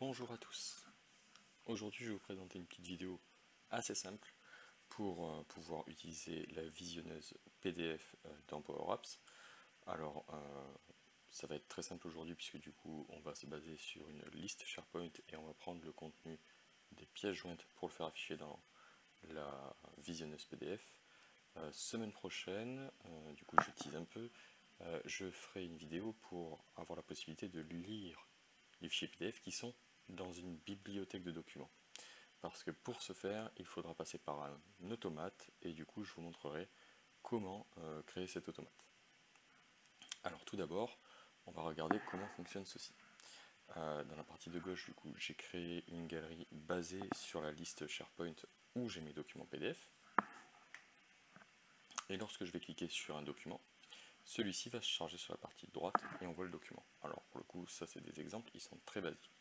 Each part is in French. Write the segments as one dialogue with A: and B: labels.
A: Bonjour à tous. Aujourd'hui, je vais vous présenter une petite vidéo assez simple pour pouvoir utiliser la visionneuse PDF dans Power Apps. Alors, ça va être très simple aujourd'hui puisque du coup, on va se baser sur une liste SharePoint et on va prendre le contenu des pièces jointes pour le faire afficher dans la visionneuse PDF. Semaine prochaine, du coup, je tease un peu, je ferai une vidéo pour avoir la possibilité de lire les fichiers PDF qui sont dans une bibliothèque de documents. Parce que pour ce faire, il faudra passer par un automate et du coup je vous montrerai comment créer cet automate. Alors tout d'abord, on va regarder comment fonctionne ceci. Dans la partie de gauche, du coup, j'ai créé une galerie basée sur la liste SharePoint où j'ai mes documents PDF. Et lorsque je vais cliquer sur un document, celui-ci va se charger sur la partie droite et on voit le document. Alors pour le coup, ça c'est des exemples, ils sont très basiques.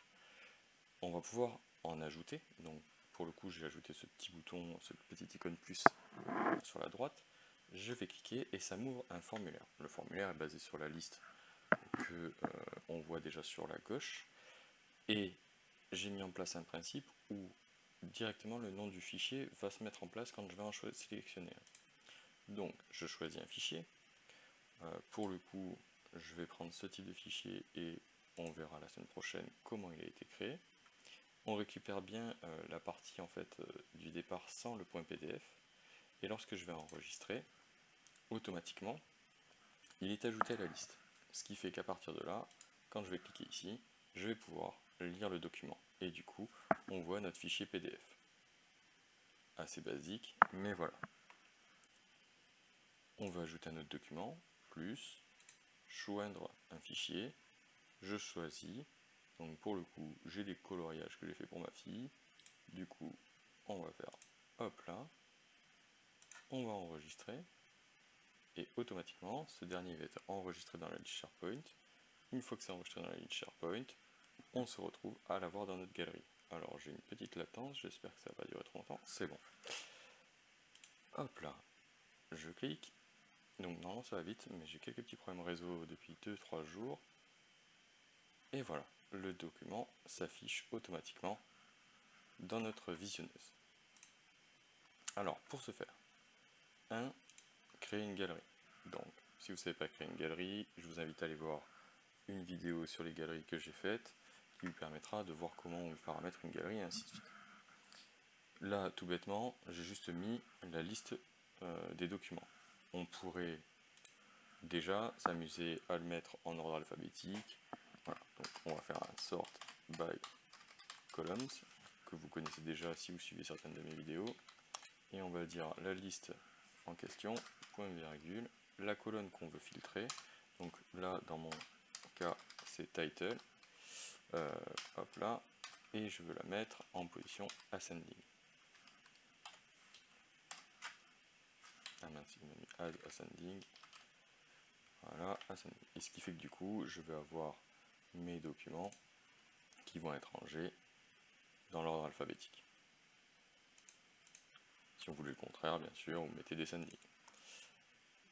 A: On va pouvoir en ajouter, donc pour le coup j'ai ajouté ce petit bouton, cette petite icône plus sur la droite, je vais cliquer et ça m'ouvre un formulaire. Le formulaire est basé sur la liste que on voit déjà sur la gauche et j'ai mis en place un principe où directement le nom du fichier va se mettre en place quand je vais en sélectionner un. Donc je choisis un fichier, pour le coup je vais prendre ce type de fichier et on verra la semaine prochaine comment il a été créé. On récupère bien la partie en fait du départ sans le point PDF et lorsque je vais enregistrer, automatiquement il est ajouté à la liste. Ce qui fait qu'à partir de là, quand je vais cliquer ici, je vais pouvoir lire le document et du coup on voit notre fichier PDF. Assez basique, mais voilà. On va ajouter un autre document, plus, joindre un fichier, je choisis, donc pour le coup j'ai les coloriages que j'ai fait pour ma fille, du coup on va faire hop là, on va enregistrer, et automatiquement ce dernier va être enregistré dans la liste SharePoint. Une fois que c'est enregistré dans la liste SharePoint, on se retrouve à l'avoir dans notre galerie. Alors j'ai une petite latence, j'espère que ça va pas durer trop longtemps, c'est bon. Hop là, je clique, donc normalement ça va vite, mais j'ai quelques petits problèmes réseau depuis 2-3 jours, et voilà, le document s'affiche automatiquement dans notre visionneuse. Alors pour ce faire, créer une galerie. Donc si vous ne savez pas créer une galerie, je vous invite à aller voir une vidéo sur les galeries que j'ai faites, qui vous permettra de voir comment on paramètre une galerie et ainsi de suite. Là, tout bêtement, j'ai juste mis la liste des documents. On pourrait déjà s'amuser à le mettre en ordre alphabétique. Voilà, donc on va faire un sort by columns, que vous connaissez déjà si vous suivez certaines de mes vidéos. Et on va dire la liste en question, point virgule, la colonne qu'on veut filtrer. Donc là, dans mon cas, c'est title. Hop là, et je veux la mettre en position ascending. Ah mince, il m'a mis add ascending. Voilà, ascending. Et ce qui fait que du coup, je vais avoir mes documents qui vont être rangés dans l'ordre alphabétique. Si on voulait le contraire, bien sûr, vous mettez descending.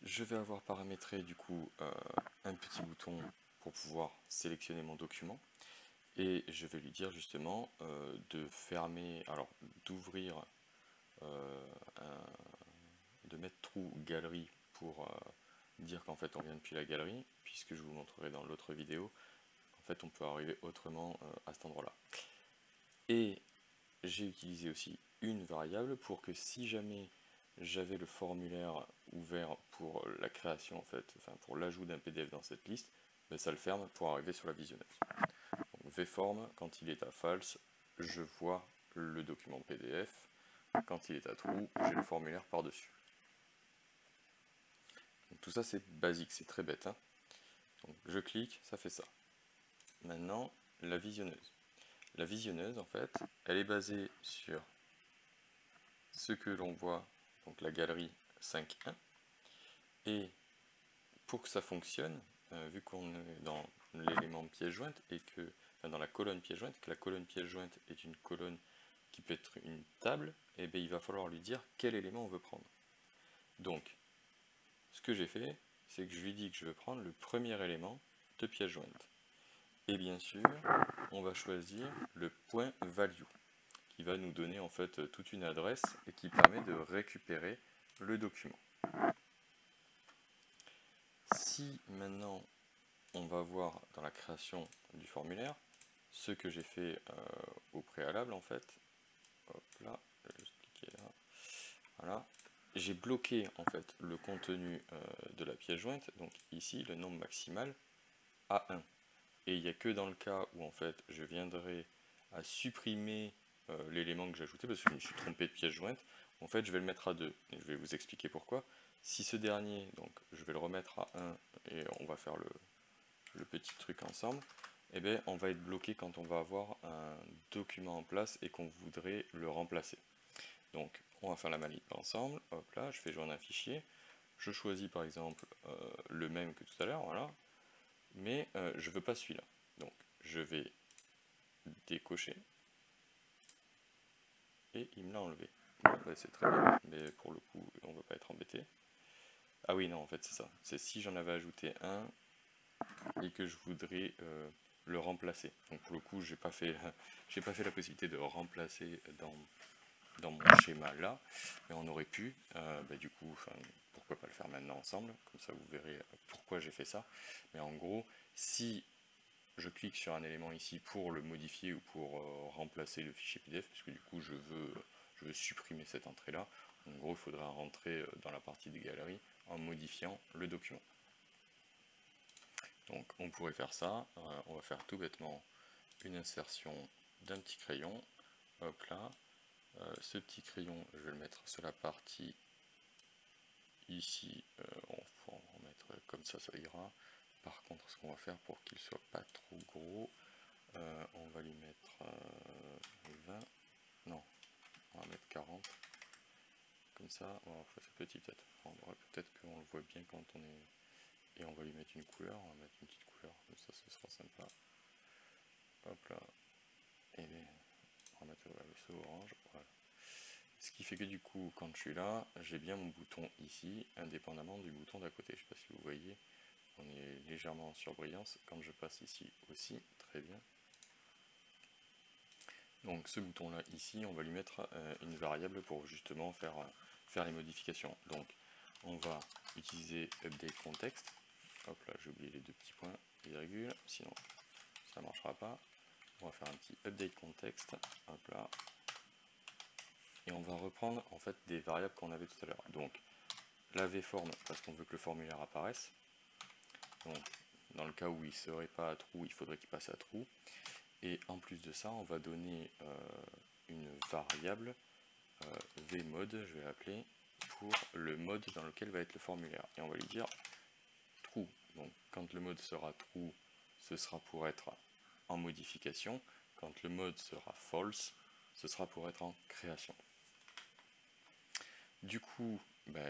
A: Je vais avoir paramétré du coup un petit bouton pour pouvoir sélectionner mon document. Et je vais lui dire justement de fermer, alors d'ouvrir, de mettre trou galerie pour dire qu'en fait on vient depuis la galerie, puisque je vous montrerai dans l'autre vidéo, en fait on peut arriver autrement à cet endroit là. Et j'ai utilisé aussi une variable pour que si jamais j'avais le formulaire ouvert pour la création en fait, enfin pour l'ajout d'un PDF dans cette liste, ben ça le ferme pour arriver sur la visionneuse. Donc vform, quand il est à false, je vois le document PDF, quand il est à true, j'ai le formulaire par-dessus. Tout ça c'est basique, c'est très bête. Hein. Donc je clique, ça fait ça. Maintenant, la visionneuse. La visionneuse, en fait, elle est basée sur ce que l'on voit, donc la galerie 5.1. Et pour que ça fonctionne, vu qu'on est dans l'élément pièce jointe et que, enfin, dans la colonne pièce jointe, que la colonne pièce jointe est une colonne qui peut être une table, et bien il va falloir lui dire quel élément on veut prendre. Donc, ce que j'ai fait, c'est que je lui dis que je veux prendre le premier élément de pièce jointe. Et bien sûr, on va choisir le point value, qui va nous donner en fait toute une adresse et qui permet de récupérer le document. Si maintenant on va voir dans la création du formulaire ce que j'ai fait au préalable en fait, hop là, je vais juste cliquer là, voilà, j'ai bloqué en fait le contenu de la pièce jointe, donc ici le nombre maximal à 1. Et il n'y a que dans le cas où en fait je viendrai à supprimer l'élément que j'ai ajouté parce que je me suis trompé de pièce jointe, en fait je vais le mettre à 2 et je vais vous expliquer pourquoi. Si ce dernier, donc je vais le remettre à 1 et on va faire le petit truc ensemble, et bien on va être bloqué quand on va avoir un document en place et qu'on voudrait le remplacer. Donc on va faire la manip ensemble, hop là, je fais joindre un fichier, je choisis par exemple le même que tout à l'heure, voilà, mais je ne veux pas celui-là. Donc je vais décocher et il me l'a enlevé. Bon, bah, c'est très bien, mais pour le coup on ne va pas être embêté. Ah oui, non, en fait c'est ça, c'est si j'en avais ajouté un et que je voudrais le remplacer. Donc pour le coup j'ai pas fait la possibilité de remplacer dans mon schéma là, mais on aurait pu, bah, du coup, pourquoi pas le faire maintenant ensemble, comme ça vous verrez pourquoi j'ai fait ça. Mais en gros, si je clique sur un élément ici pour le modifier ou pour remplacer le fichier PDF, puisque du coup je veux supprimer cette entrée là, en gros il faudra rentrer dans la partie des galeries en modifiant le document. Donc on pourrait faire ça, on va faire tout bêtement une insertion d'un petit crayon, hop là, ce petit crayon je vais le mettre sur la partie ici, on va en remettre comme ça ira. Par contre ce qu'on va faire pour qu'il soit pas trop gros, on va lui mettre 20, non, on va mettre 40, comme ça, on va faire ce petit peut-être, peut-être qu'on le voit bien quand on est, et on va lui mettre une couleur, on va mettre une petite couleur, comme ça ce sera sympa, hop là, et bien, on va mettre le saut orange, voilà. Ce qui fait que du coup, quand je suis là, j'ai bien mon bouton ici, indépendamment du bouton d'à côté, je ne sais pas si vous voyez, on est légèrement en surbrillance, quand je passe ici aussi, très bien. Donc ce bouton là ici, on va lui mettre une variable pour justement faire les modifications. Donc on va utiliser update context, hop là j'ai oublié les deux petits points, virgule, sinon ça ne marchera pas. On va faire un petit update context, hop là, et on va reprendre en fait des variables qu'on avait tout à l'heure. Donc la vform parce qu'on veut que le formulaire apparaisse. Donc dans le cas où il ne serait pas à true, il faudrait qu'il passe à true. Et en plus de ça, on va donner une variable vmode, je vais l'appeler, pour le mode dans lequel va être le formulaire. Et on va lui dire true. Donc quand le mode sera true, ce sera pour être en modification. Quand le mode sera false, ce sera pour être en création. Du coup,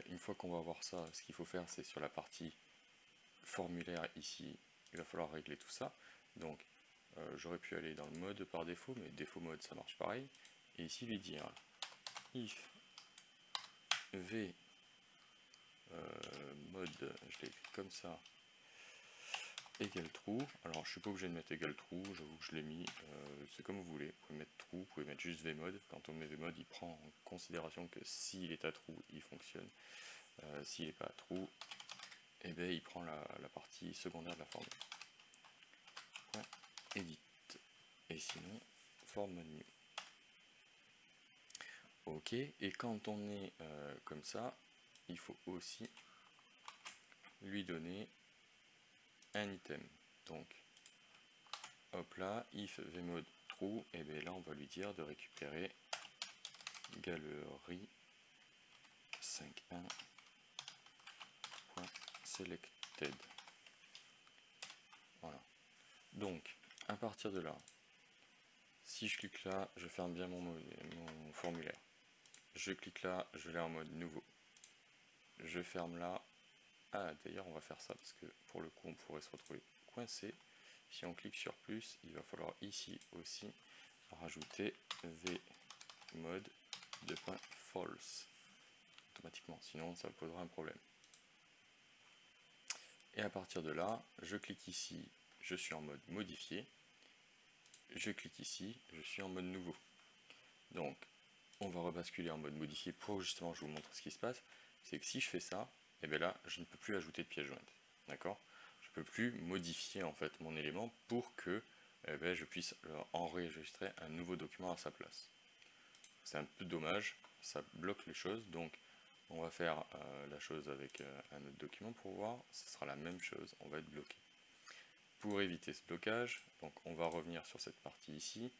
A: une fois qu'on va voir ça, ce qu'il faut faire, c'est sur la partie formulaire ici, il va falloir régler tout ça. Donc j'aurais pu aller dans le mode par défaut, mais défaut mode ça marche pareil. Et ici lui dire if v mode, je l'ai écrit comme ça, égale true. Alors je suis pas obligé de mettre égale true, j'avoue que je l'ai mis, c'est comme vous voulez, vous pouvez mettre true, vous pouvez mettre juste vmode. Quand on met vmode, il prend en considération que s'il est à true, il fonctionne. S'il n'est pas à true, et bien il prend la partie secondaire de la formule. Point edit. Et sinon, forme new. Ok, et quand on est comme ça, il faut aussi lui donner un item. Donc, hop là, if vmode true, et bien là on va lui dire de récupérer galerie 5.1.selected. Voilà. Donc, à partir de là, si je clique là, je ferme bien mon formulaire. Je clique là, je l'ai en mode nouveau. Je ferme là. Ah, d'ailleurs, on va faire ça parce que pour le coup, on pourrait se retrouver coincé. Si on clique sur plus, il va falloir ici aussi rajouter vmode de .false automatiquement, sinon ça posera un problème. Et à partir de là, je clique ici je suis en mode modifier, je clique ici, je suis en mode nouveau. Donc on va rebasculer en mode modifié pour justement je vous montre ce qui se passe. C'est que si je fais ça, et bien là je ne peux plus ajouter de pièce jointe. D'accord? Je ne peux plus modifier en fait mon élément pour que je puisse enregistrer un nouveau document à sa place. C'est un peu dommage, ça bloque les choses, donc on va faire la chose avec un autre document pour voir, ce sera la même chose, on va être bloqué. Pour éviter ce blocage, donc on va revenir sur cette partie ici,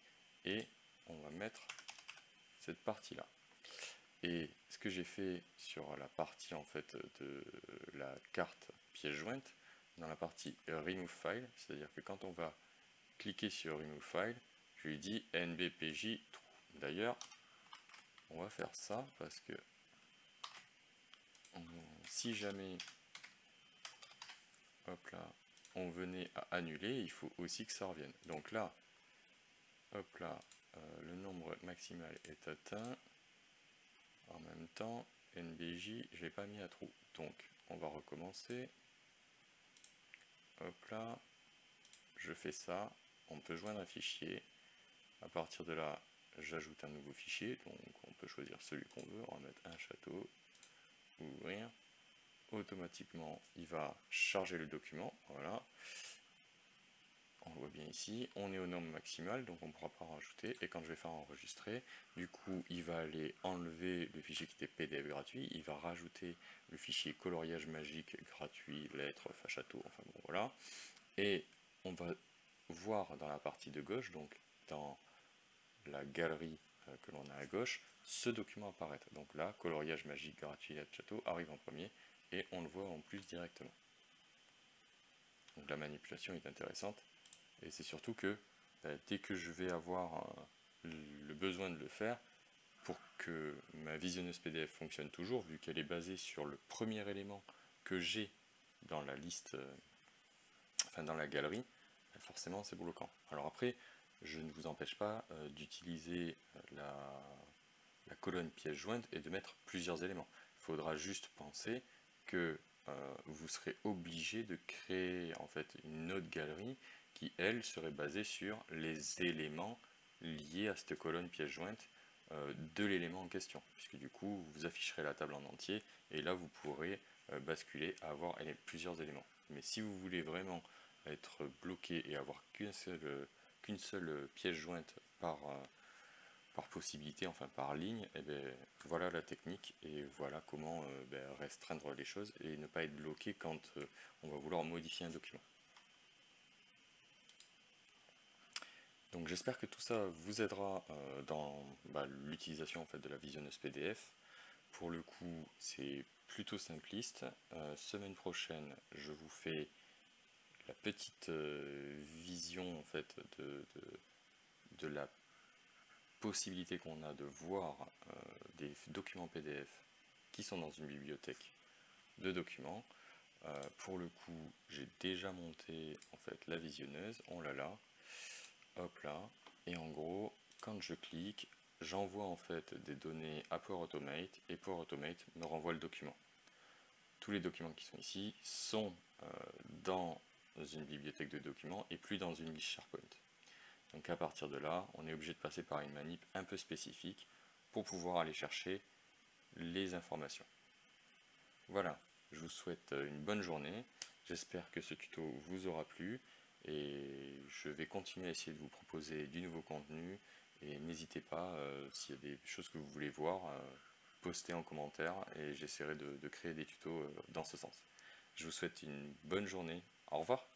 A: et on va mettre cette partie là. Et ce que j'ai fait sur la partie en fait de la carte pièce jointe, dans la partie Remove File, c'est-à-dire que quand on va cliquer sur Remove File, je lui dis NBPJ True. D'ailleurs, on va faire ça parce que si jamais hop là, on venait à annuler, il faut aussi que ça revienne. Donc là, hop là, le nombre maximal est atteint. En même temps, NBJ, je l'ai pas mis à trou. Donc, on va recommencer. Hop là, je fais ça. On peut joindre un fichier. À partir de là, j'ajoute un nouveau fichier. Donc, on peut choisir celui qu'on veut. On va mettre un château. Ouvrir. Automatiquement, il va charger le document. Voilà. On le voit bien ici, on est au nombre maximal, donc on ne pourra pas rajouter, et quand je vais faire enregistrer, du coup il va aller enlever le fichier qui était PDF gratuit, il va rajouter le fichier coloriage magique gratuit, lettres, château, enfin bon voilà, et on va voir dans la partie de gauche, donc dans la galerie que l'on a à gauche, ce document apparaître. Donc là, coloriage magique gratuit, lettres, château arrive en premier, et on le voit en plus directement. Donc la manipulation est intéressante. Et c'est surtout que dès que je vais avoir le besoin de le faire, pour que ma visionneuse PDF fonctionne toujours, vu qu'elle est basée sur le premier élément que j'ai dans la liste, enfin dans la galerie, forcément c'est bloquant. Alors après, je ne vous empêche pas d'utiliser la colonne pièce jointe et de mettre plusieurs éléments. Il faudra juste penser que vous serez obligé de créer en fait une autre galerie qui, elle, serait basée sur les éléments liés à cette colonne pièce jointe de l'élément en question, puisque du coup, vous afficherez la table en entier, et là, vous pourrez basculer à avoir plusieurs éléments. Mais si vous voulez vraiment être bloqué et avoir qu'une seule pièce jointe par possibilité, enfin par ligne, et bien, voilà la technique, et voilà comment restreindre les choses et ne pas être bloqué quand on va vouloir modifier un document. Donc j'espère que tout ça vous aidera dans l'utilisation en fait, de la visionneuse PDF. Pour le coup, c'est plutôt simpliste. Semaine prochaine, je vous fais la petite vision en fait, de la possibilité qu'on a de voir des documents PDF qui sont dans une bibliothèque de documents. Pour le coup, j'ai déjà monté en fait la visionneuse, on l'a là. Hop là, et en gros, quand je clique, j'envoie en fait des données à Power Automate, et Power Automate me renvoie le document. Tous les documents qui sont ici sont dans une bibliothèque de documents et plus dans une liste SharePoint. Donc à partir de là, on est obligé de passer par une manip un peu spécifique pour pouvoir aller chercher les informations. Voilà, je vous souhaite une bonne journée, j'espère que ce tuto vous aura plu, et je vais continuer à essayer de vous proposer du nouveau contenu, et n'hésitez pas, s'il y a des choses que vous voulez voir, postez en commentaire, et j'essaierai de créer des tutos dans ce sens. Je vous souhaite une bonne journée, au revoir.